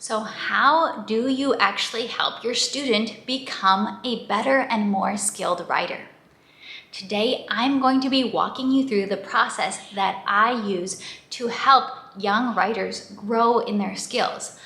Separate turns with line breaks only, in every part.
So how do you actually help your student become a better and more skilled writer? Today, I'm going to be walking you through the process that I use to help young writers grow in their skills.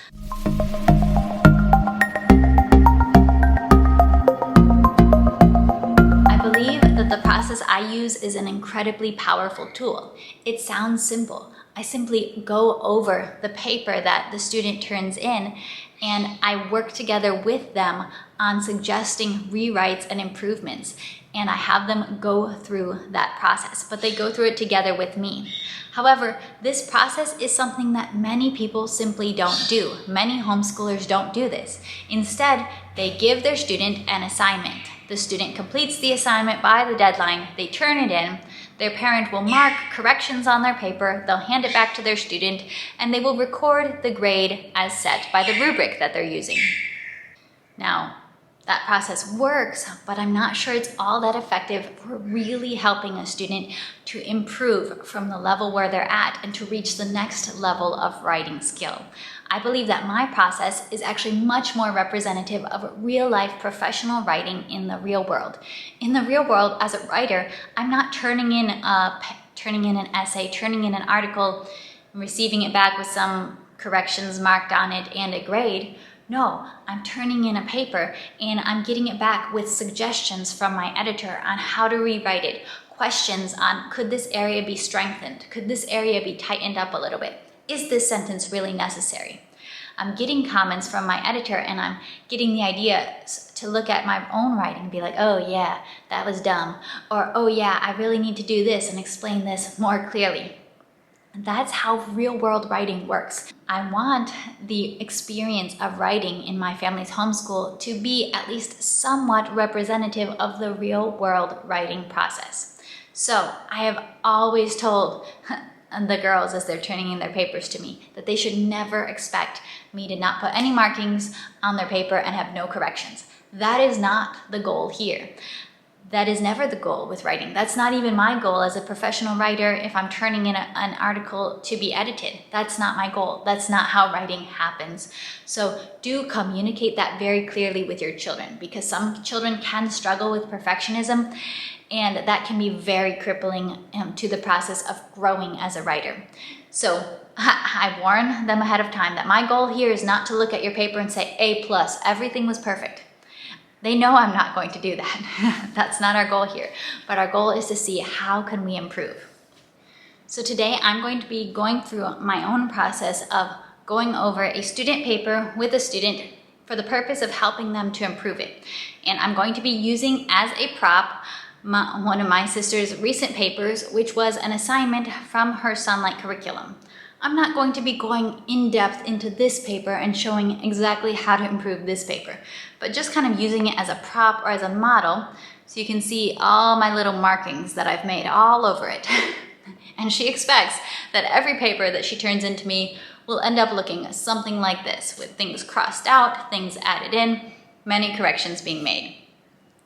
I believe that the process I use is an incredibly powerful tool. It sounds simple. I simply go over the paper that the student turns in, and I work together with them on suggesting rewrites and improvements. And I have them go through that process, but they go through it together with me. However, this process is something that many people simply don't do. Many homeschoolers don't do this. Instead, they give their student an assignment. The student completes the assignment by the deadline, they turn it in, their parent will mark corrections on their paper, they'll hand it back to their student, and they will record the grade as set by the rubric that they're using. Now, that process works, but I'm not sure it's all that effective for really helping a student to improve from the level where they're at and to reach the next level of writing skill. I believe that my process is actually much more representative of real-life professional writing in the real world. In the real world, as a writer, I'm not turning in an essay, turning in an article, receiving it back with some corrections marked on it and a grade. No, I'm turning in a paper and I'm getting it back with suggestions from my editor on how to rewrite it, questions on could this area be strengthened, could this area be tightened up a little bit, is this sentence really necessary? I'm getting comments from my editor and I'm getting the idea to look at my own writing and be like, oh yeah, that was dumb, or oh yeah, I really need to do this and explain this more clearly. That's how real-world writing works. I want the experience of writing in my family's homeschool to be at least somewhat representative of the real-world writing process. So I have always told the girls as they're turning in their papers to me that they should never expect me to not put any markings on their paper and have no corrections. That is not the goal here. That is never the goal with writing. That's not even my goal as a professional writer if I'm turning in an article to be edited. That's not my goal. That's not how writing happens. So do communicate that very clearly with your children, because some children can struggle with perfectionism, and that can be very crippling to the process of growing as a writer. So I warn them ahead of time that my goal here is not to look at your paper and say A+, everything was perfect. They know I'm not going to do that. That's not our goal here. But our goal is to see how can we improve. So today I'm going to be going through my own process of going over a student paper with a student for the purpose of helping them to improve it. And I'm going to be using as a prop one of my sister's recent papers, which was an assignment from her Sunlight curriculum. I'm not going to be going in depth into this paper and showing exactly how to improve this paper, but just kind of using it as a prop or as a model so you can see all my little markings that I've made all over it. And she expects that every paper that she turns into me will end up looking something like this, with things crossed out, things added in, many corrections being made.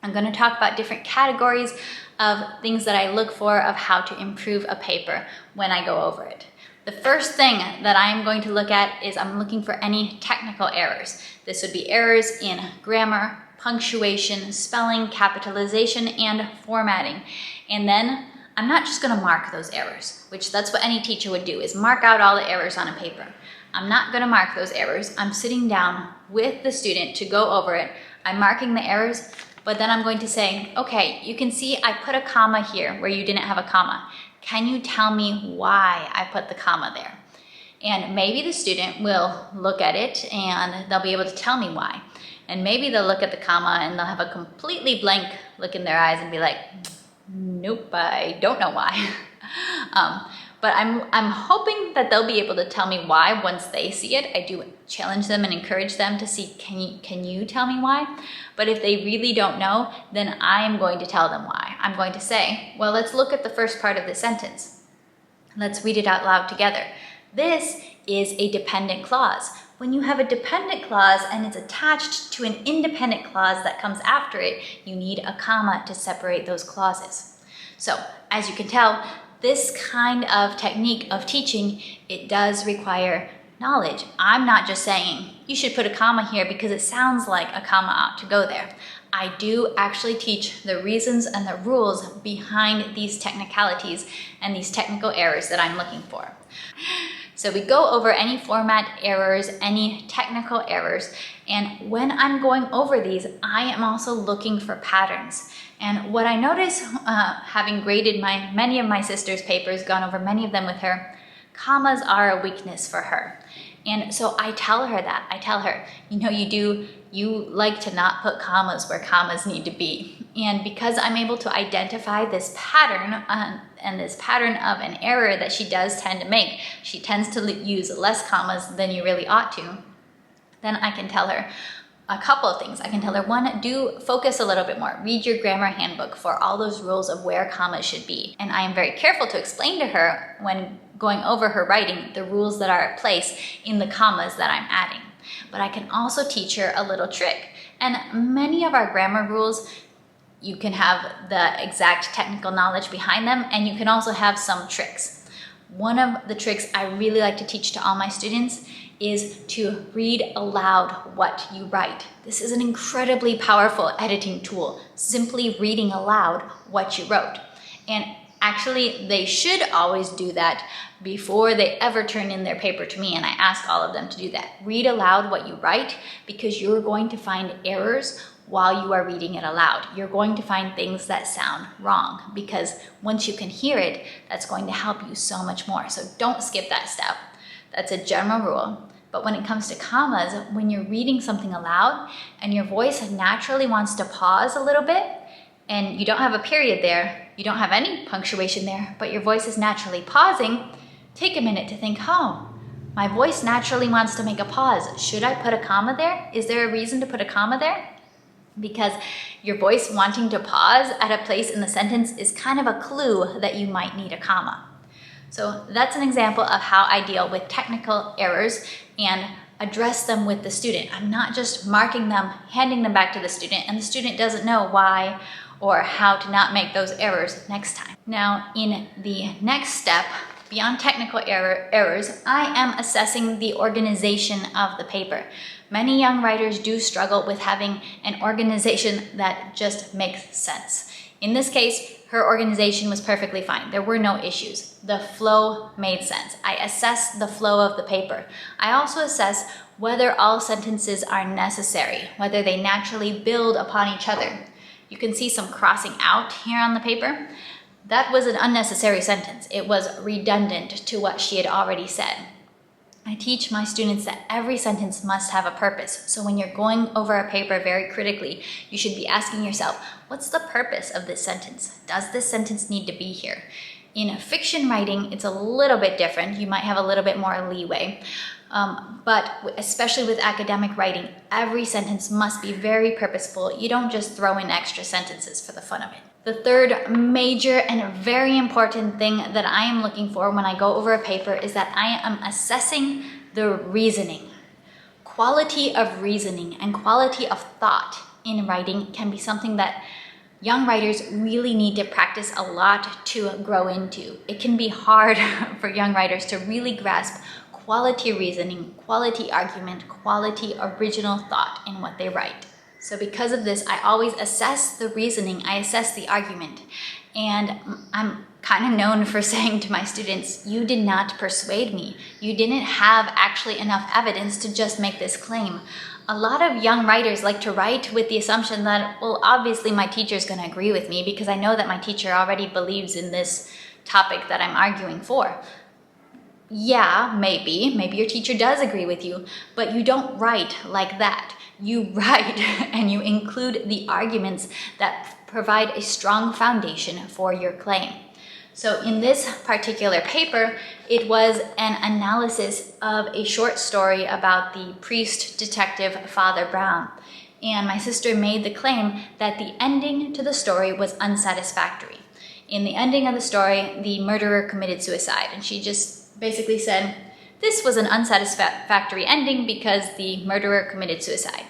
I'm going to talk about different categories of things that I look for of how to improve a paper when I go over it. The first thing that I'm going to look at is I'm looking for any technical errors. This would be errors in grammar, punctuation, spelling, capitalization, and formatting. And then I'm not just going to mark those errors, which that's what any teacher would do, is mark out all the errors on a paper. I'm not going to mark those errors. I'm sitting down with the student to go over it. I'm marking the errors, but then I'm going to say, okay, you can see I put a comma here where you didn't have a comma. Can you tell me why I put the comma there? And maybe the student will look at it and they'll be able to tell me why. And maybe they'll look at the comma and they'll have a completely blank look in their eyes and be like, nope, I don't know why. But I'm hoping that they'll be able to tell me why once they see it. I do challenge them and encourage them to see, can you tell me why? But if they really don't know, then I'm going to tell them why. I'm going to say, well, let's look at the first part of the sentence. Let's read it out loud together. This is a dependent clause. When you have a dependent clause and it's attached to an independent clause that comes after it, you need a comma to separate those clauses. So, as you can tell, this kind of technique of teaching, it does require knowledge. I'm not just saying you should put a comma here because it sounds like a comma ought to go there. I do actually teach the reasons and the rules behind these technicalities and these technical errors that I'm looking for. So we go over any format errors, any technical errors, and when I'm going over these, I am also looking for patterns. And what I notice, having graded many of my sister's papers, gone over many of them with her, commas are a weakness for her. And so I tell her that. I tell her, you like to not put commas where commas need to be. And because I'm able to identify this pattern and this pattern of an error that she does tend to make, she tends to use less commas than you really ought to, then I can tell her a couple of things. I can tell her, one, do focus a little bit more. Read your grammar handbook for all those rules of where commas should be. And I am very careful to explain to her when going over her writing the rules that are at place in the commas that I'm adding. But I can also teach her a little trick. And many of our grammar rules, you can have the exact technical knowledge behind them, and you can also have some tricks. One of the tricks I really like to teach to all my students is to read aloud what you write. This is an incredibly powerful editing tool, simply reading aloud what you wrote. And actually, they should always do that before they ever turn in their paper to me, and I ask all of them to do that. Read aloud what you write, because you're going to find errors while you are reading it aloud. You're going to find things that sound wrong, because once you can hear it, that's going to help you so much more. So don't skip that step. That's a general rule. But when it comes to commas, when you're reading something aloud and your voice naturally wants to pause a little bit, and you don't have a period there, you don't have any punctuation there, but your voice is naturally pausing, take a minute to think, oh, my voice naturally wants to make a pause. Should I put a comma there? Is there a reason to put a comma there? Because your voice wanting to pause at a place in the sentence is kind of a clue that you might need a comma. So that's an example of how I deal with technical errors and address them with the student. I'm not just marking them, handing them back to the student, and the student doesn't know why or how to not make those errors next time. Now, in the next step, beyond technical errors, I am assessing the organization of the paper. Many young writers do struggle with having an organization that just makes sense. In this case, her organization was perfectly fine. There were no issues. The flow made sense. I assess the flow of the paper. I also assess whether all sentences are necessary, whether they naturally build upon each other. You can see some crossing out here on the paper. That was an unnecessary sentence. It was redundant to what she had already said. I teach my students that every sentence must have a purpose. So when you're going over a paper very critically, you should be asking yourself, what's the purpose of this sentence? Does this sentence need to be here? In fiction writing, it's a little bit different. You might have a little bit more leeway. But especially with academic writing, every sentence must be very purposeful. You don't just throw in extra sentences for the fun of it. The third major and very important thing that I am looking for when I go over a paper is that I am assessing the reasoning. Quality of reasoning and quality of thought in writing can be something that young writers really need to practice a lot to grow into. It can be hard for young writers to really grasp quality reasoning, quality argument, quality original thought in what they write. So because of this, I always assess the reasoning, I assess the argument. And I'm kind of known for saying to my students, you did not persuade me. You didn't have actually enough evidence to just make this claim. A lot of young writers like to write with the assumption that, well, obviously my teacher's going to agree with me because I know that my teacher already believes in this topic that I'm arguing for. Yeah, maybe your teacher does agree with you, but you don't write like that. You write and you include the arguments that provide a strong foundation for your claim. So in this particular paper, it was an analysis of a short story about the priest detective Father Brown. And my sister made the claim that the ending to the story was unsatisfactory. In the ending of the story, the murderer committed suicide, and she just basically said, this was an unsatisfactory ending because the murderer committed suicide.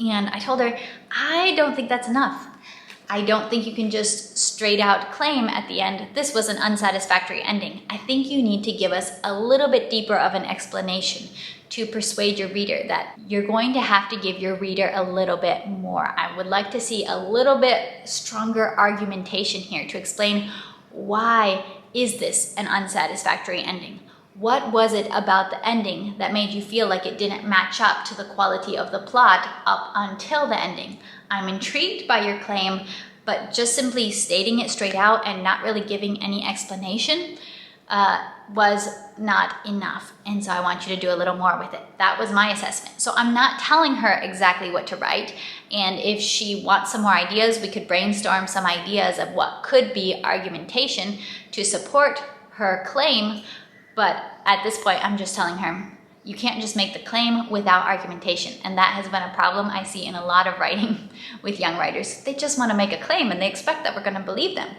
And I told her, I don't think that's enough. I don't think you can just straight out claim at the end, this was an unsatisfactory ending. I think you need to give us a little bit deeper of an explanation to persuade your reader that you're going to have to give your reader a little bit more. I would like to see a little bit stronger argumentation here to explain why is this an unsatisfactory ending? What was it about the ending that made you feel like it didn't match up to the quality of the plot up until the ending? I'm intrigued by your claim, but just simply stating it straight out and not really giving any explanation was not enough. And so I want you to do a little more with it. That was my assessment. So I'm not telling her exactly what to write. And if she wants some more ideas, we could brainstorm some ideas of what could be argumentation to support her claim. But at this point, I'm just telling her, you can't just make the claim without argumentation. And that has been a problem I see in a lot of writing with young writers. They just want to make a claim and they expect that we're going to believe them.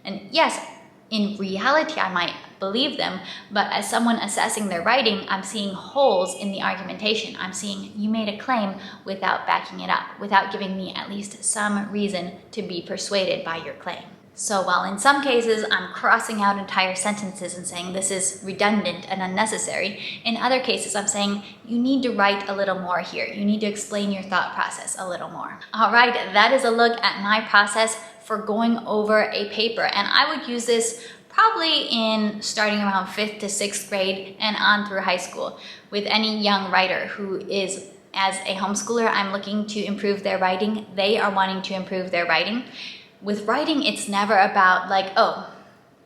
And yes, in reality, I might believe them, but as someone assessing their writing, I'm seeing holes in the argumentation. I'm seeing you made a claim without backing it up, without giving me at least some reason to be persuaded by your claim. So while in some cases I'm crossing out entire sentences and saying this is redundant and unnecessary, in other cases I'm saying you need to write a little more here. You need to explain your thought process a little more. All right, that is a look at my process for going over a paper. And I would use this probably in starting around 5th to 6th grade and on through high school with any young writer who is, as a homeschooler, I'm looking to improve their writing. They are wanting to improve their writing. With writing, it's never about like, oh,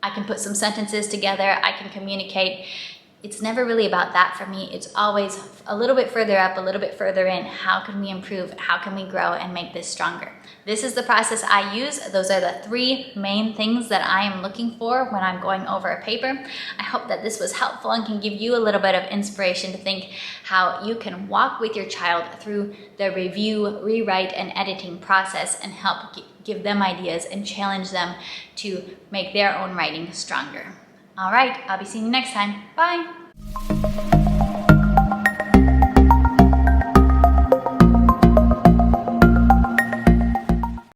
I can put some sentences together, I can communicate. It's never really about that for me. It's always a little bit further up, a little bit further in. How can we improve? How can we grow and make this stronger? This is the process I use. Those are the 3 main things that I am looking for when I'm going over a paper. I hope that this was helpful and can give you a little bit of inspiration to think how you can walk with your child through the review, rewrite, and editing process and help give them ideas and challenge them to make their own writing stronger. All right, I'll be seeing you next time. Bye.